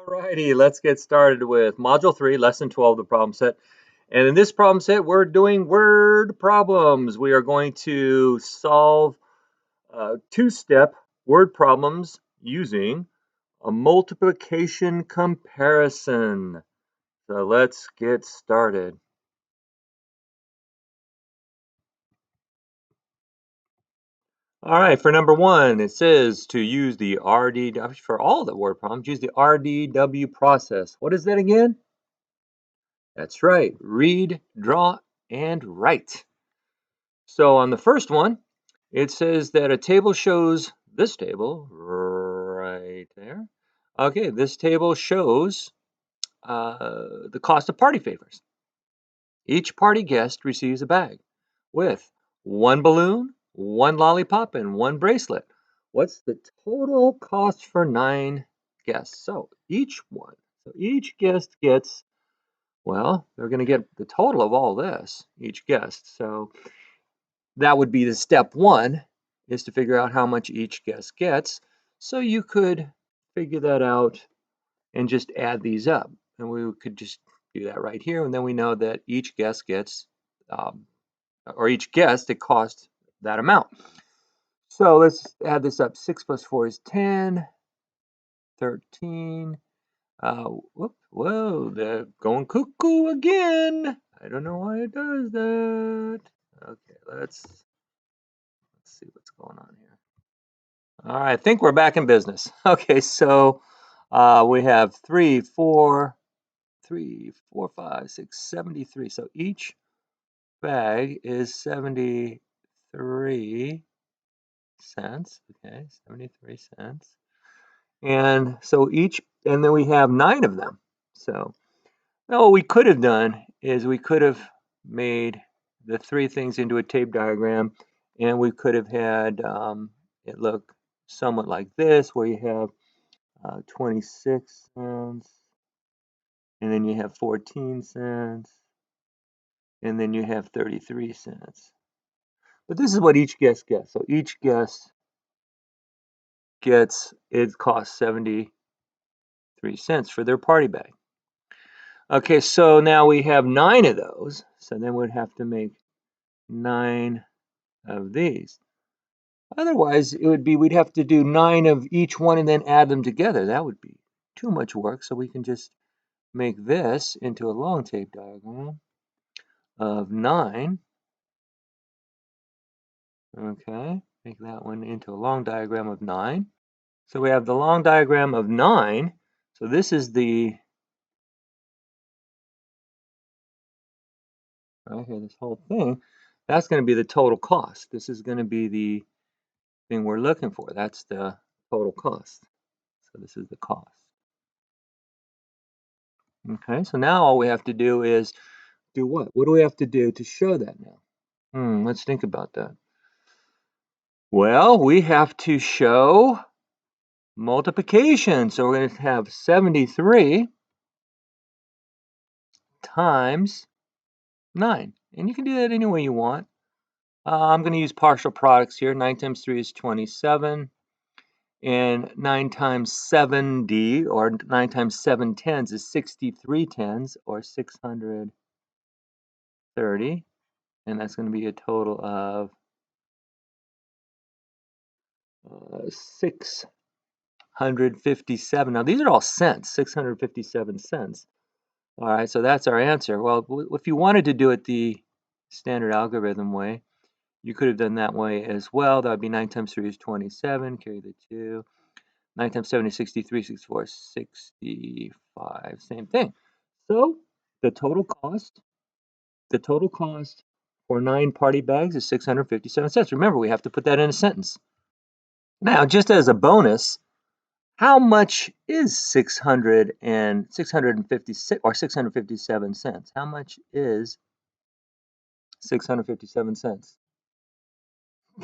Alrighty, let's get started with Module 3, Lesson 12, the problem set. And in this problem set, we're doing word problems. We are going to solve two-step word problems using a multiplication comparison. So let's get started. All right, for number one, it says to use the RDW, for all the word problems, use the RDW process. What is that again? That's right, read, draw, and write. So on the first one, it says that a table shows this table right there. Okay, this table shows the cost of party favors. Each party guest receives a bag with one balloon, one lollipop, and one bracelet. What's the total cost for 9 guests? So each guest gets, well, they're going to get the total of all this, each guest. So that would be the step one, is to figure out how much each guest gets. So you could figure that out and just add these up. And we could just do that right here. And then we know that each guest gets, or each guest, it costs that amount. So let's add this up. 6 plus 4 is 10, 13. Whoa, they're going cuckoo again. I don't know why it does that. Okay, let's see what's going on here. All right, I think we're back in business. Okay, so we have 3, 4, 5, 6, 73. So each bag is 73 cents. Okay, 73 cents. And so and then we have 9 of them. So now what we could have done is we could have made the 3 things into a tape diagram, and we could have had it look somewhat like this, where you have 26 cents, and then you have 14 cents, and then you have 33 cents. But this is what each guest gets. So each guest gets, it costs 73 cents for their party bag. Okay, so now we have 9 of those, so then we'd have to make 9 of these. Otherwise, it would be, we'd have to do 9 of each one and then add them together. That would be too much work, so we can just make this into a long tape diagram of 9. Okay, make that one into a long diagram of 9. So we have the long diagram of 9. So this is the, right here, this whole thing, that's going to be the total cost. This is going to be the thing we're looking for. That's the total cost. So this is the cost. Okay, so now all we have to do is do what? What do we have to do to show that now? Let's think about that. Well, we have to show multiplication. So we're going to have 73 times 9. And you can do that any way you want. I'm going to use partial products here. 9 times 3 is 27. And 9 times 70, or 9 times 7 tens, is 63 tens, or 630. And that's going to be a total of 657. Now, these are all cents, 657 cents. All right, so that's our answer. Well, if you wanted to do it the standard algorithm way, you could have done that way as well. That would be 9 times 3 is 27, carry the 2. 9 times 7 is 63, 64, 65, same thing. So the total cost for 9 party bags is 657 cents. Remember, we have to put that in a sentence. Now, just as a bonus, how much is 656 or 657 cents? How much is 657 cents?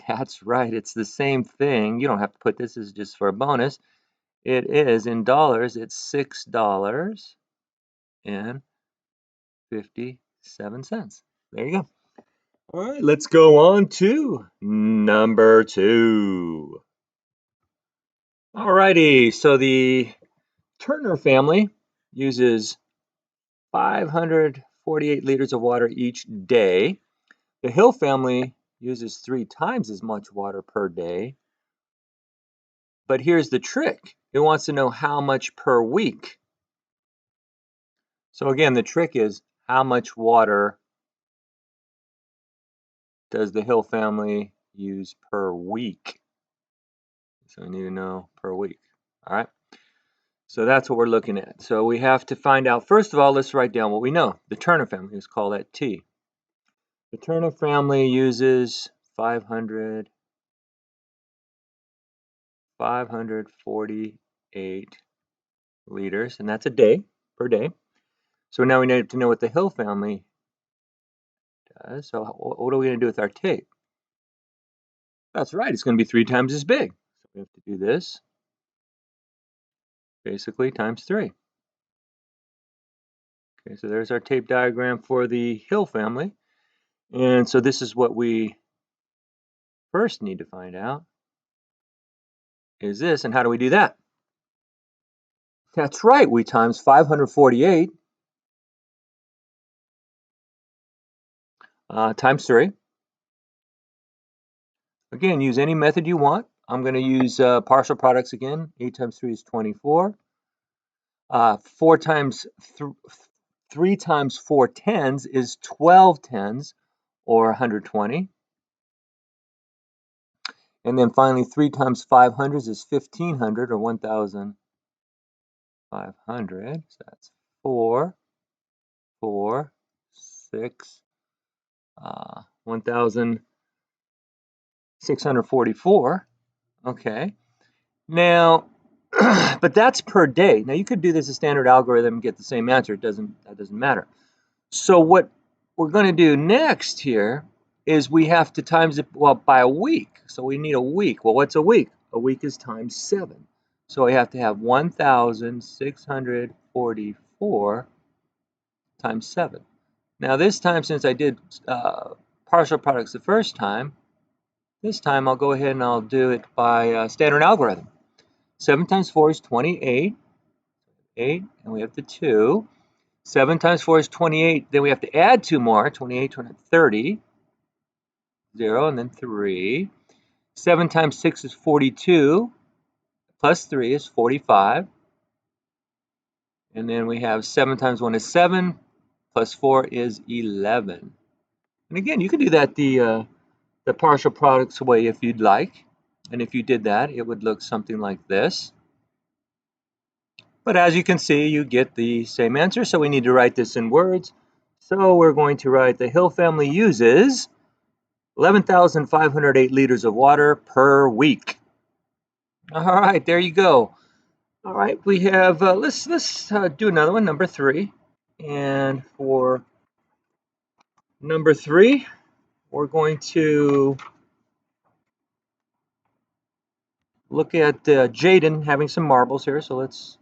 That's right, it's the same thing. You don't have to put this, as just for a bonus. It is, in dollars, it's $6.57. There you go. All right, let's go on to number 2. All righty, so the Turner family uses 548 liters of water each day. The Hill family uses 3 times as much water per day. But here's the trick. It wants to know how much per week. So again, the trick is how much water does the Hill family use per week? So we need to know per week. All right. So that's what we're looking at. So we have to find out, first of all, let's write down what we know. The Turner family, let's call that T. The Turner family uses 548 liters, and that's a day, per day. So now we need to know what the Hill family does. So what are we going to do with our tape? That's right, it's going to be 3 times as big. So we have to do this, basically, times 3. Okay, so there's our tape diagram for the Hill family. And so this is what we first need to find out, is this, and how do we do that? That's right, we times 548 times 3. Again, use any method you want. I'm going to use partial products again. 8 times 3 is 24. 3 times 4 tens is 12 tens, or 120. And then finally, 3 times 5 hundreds is 1,500, or 1,500. So that's 4, 4, 6, 1,644. Okay. Now, but that's per day. Now you could do this as standard algorithm and get the same answer. That doesn't matter. So what we're going to do next here is we have to times it by a week. So we need a week. Well, what's a week? A week is times 7. So we have to have 1,644 times 7. Now this time, since I did partial products the first time, this time I'll go ahead and I'll do it by standard algorithm. 7 times 4 is 28. 8, and we have the 2. 7 times 4 is 28. Then we have to add 2 more. 28, 30. 0, and then 3. 7 times 6 is 42. Plus 3 is 45. And then we have 7 times 1 is 7. Plus 4 is 11. And again, you could do that the partial products way if you'd like. And if you did that, it would look something like this. But as you can see, you get the same answer. So we need to write this in words. So we're going to write the Hill family uses 11,508 liters of water per week. All right, there you go. All right, we have, let's do another one, number 3. And for number 3, we're going to look at Jaden having some marbles here. So let's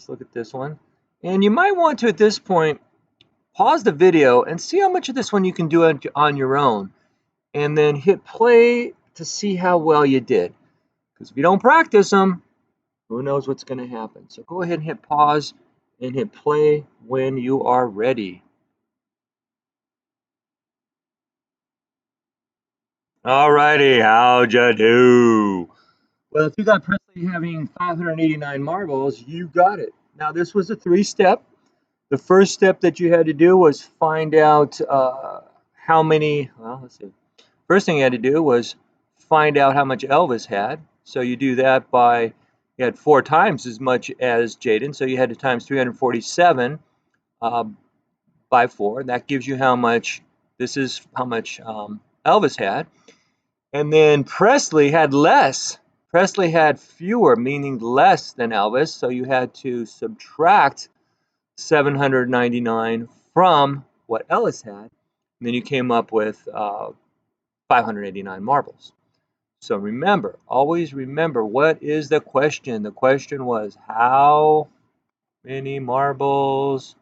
look at this one. And you might want to, at this point, pause the video and see how much of this one you can do on your own. And then hit play to see how well you did. Because if you don't practice them, who knows what's going to happen. So go ahead and hit pause and hit play when you are ready. Alrighty, how'd you do? Well, if you got Presley having 589 marbles, you got it. Now, this was a 3-step. The first step that you had to do was find out how many, well, let's see. First thing you had to do was find out how much Elvis had. So you do that by, you had 4 times as much as Jaden, so you had to times 347 by 4. That gives you how much, this is how much Elvis had. And then Presley had less. Presley had fewer, meaning less than Elvis, so you had to subtract 799 from what Elvis had, and then you came up with 589 marbles. So remember, always remember, what is the question? The question was, how many marbles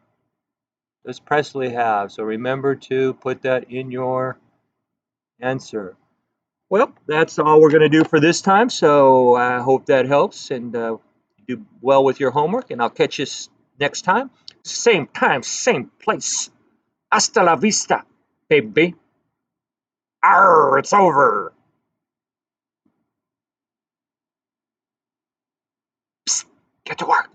does Presley have? So remember to put that in your answer. Well, that's all we're going to do for this time, so I hope that helps, and do well with your homework, and I'll catch you next time. Same time, same place. Hasta la vista, baby. Arr, it's over. Psst, get to work.